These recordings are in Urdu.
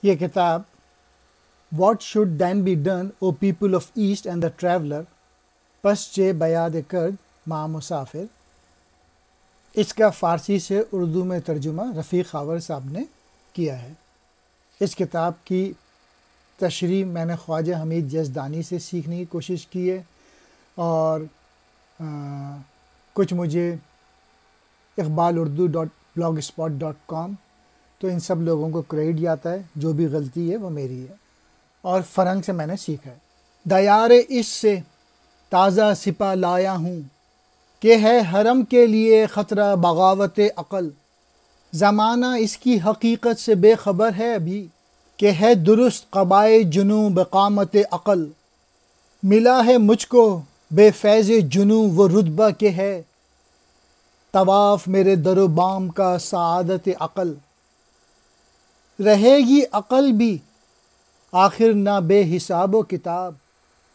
یہ کتاب what should then be done O people of East and the traveller پس چے بیاد کرد ماں مسافر، اس کا فارسی سے اردو میں ترجمہ رفیق خاور صاحب نے کیا ہے۔ اس کتاب کی تشریح میں نے خواجہ حمید یزدانی سے سیکھنے کی کوشش کی ہے، اور کچھ مجھے iqbalurdu.blogspot.com، تو ان سب لوگوں کو کریڈٹ جاتا ہے، جو بھی غلطی ہے وہ میری ہے، اور فرنگ سے میں نے سیکھا ہے۔ دیار اس سے تازہ سپہ لایا ہوں کہ ہے حرم کے لیے خطرہ بغاوت عقل، زمانہ اس کی حقیقت سے بے خبر ہے ابھی کہ ہے درست قبائے جنوں بقامت عقل، ملا ہے مجھ کو بے فیض جنوں وہ رتبہ کہ ہے طواف میرے در و بام کا سعادت عقل، رہے گی عقل بھی آخر نہ بے حساب و کتاب،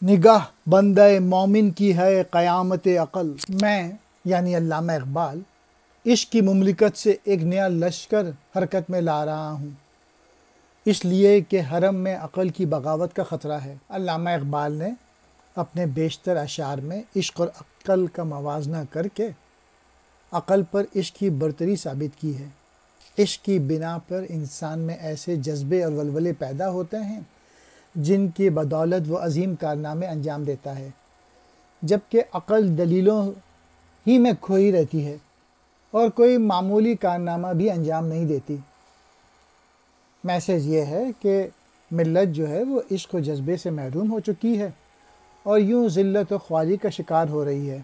نگاہ بندہ مومن کی ہے قیامت عقل۔ میں یعنی علامہ اقبال عشق کی مملکت سے ایک نیا لشکر حرکت میں لا رہا ہوں، اس لیے کہ حرم میں عقل کی بغاوت کا خطرہ ہے۔ علامہ اقبال نے اپنے بیشتر اشعار میں عشق اور عقل کا موازنہ کر کے عقل پر عشق کی برتری ثابت کی ہے۔ عشق کی بنا پر انسان میں ایسے جذبے اور ولولے پیدا ہوتے ہیں جن کی بدولت وہ عظیم کارنامے انجام دیتا ہے، جبکہ عقل دلیلوں ہی میں کھوئی رہتی ہے اور کوئی معمولی کارنامہ بھی انجام نہیں دیتی۔ میسج یہ ہے کہ ملت جو ہے وہ عشق و جذبے سے محروم ہو چکی ہے اور یوں ذلت و خواری کا شکار ہو رہی ہے۔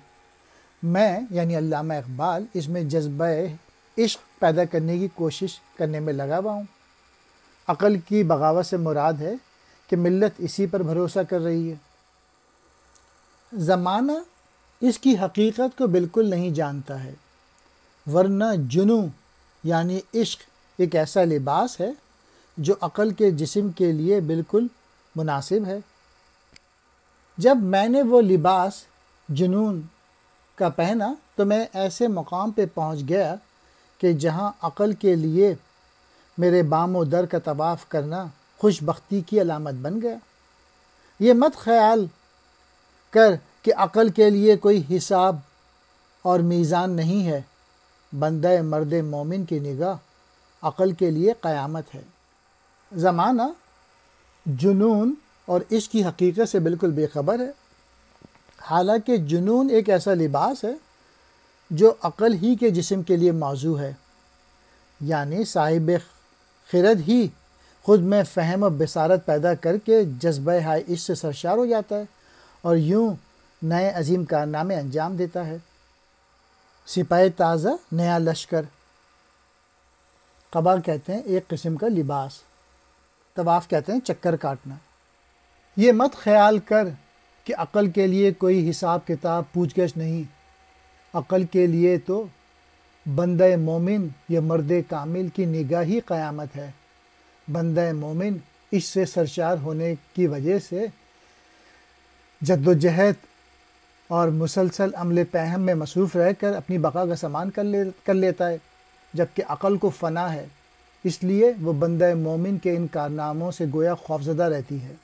میں یعنی علامہ اقبال اس میں جذبہ عشق پیدا کرنے کی کوشش کرنے میں لگا ہوا ہوں۔ عقل کی بغاوت سے مراد ہے کہ ملت اسی پر بھروسہ کر رہی ہے۔ زمانہ اس کی حقیقت کو بالکل نہیں جانتا ہے، ورنہ جنوں یعنی عشق ایک ایسا لباس ہے جو عقل کے جسم کے لیے بالکل مناسب ہے۔ جب میں نے وہ لباس جنون کا پہنا تو میں ایسے مقام پہ پہنچ گیا کہ جہاں عقل کے لیے میرے بام و در کا طواف کرنا خوش بختی کی علامت بن گیا۔ یہ مت خیال کر کہ عقل کے لیے کوئی حساب اور میزان نہیں ہے، بندہ مرد مومن کی نگاہ عقل کے لیے قیامت ہے۔ زمانہ جنون اور عشق کی حقیقت سے بالکل بے خبر ہے، حالانکہ جنون ایک ایسا لباس ہے جو عقل ہی کے جسم کے لیے موضوع ہے، یعنی صاحب خرد ہی خود میں فہم و بصارت پیدا کر کے جذبہ ہائے عشق سے سرشار ہو جاتا ہے اور یوں نئے عظیم کارنامے انجام دیتا ہے۔ سپاہ تازہ نیا لشکر، قبا کہتے ہیں ایک قسم کا لباس، طواف کہتے ہیں چکر کاٹنا۔ یہ مت خیال کر کہ عقل کے لیے کوئی حساب کتاب پوچھ گچھ نہیں، عقل کے لیے تو بندہ مومن یا مرد کامل کی نگاہ ہی قیامت ہے۔ بندہ مومن اس سے سرشار ہونے کی وجہ سے جد و جہد اور مسلسل عمل پیہم میں مصروف رہ کر اپنی بقا کا سامان کر لیتا ہے، جبکہ عقل کو فنا ہے، اس لیے وہ بندہ مومن کے ان کارناموں سے گویا خوفزدہ رہتی ہے۔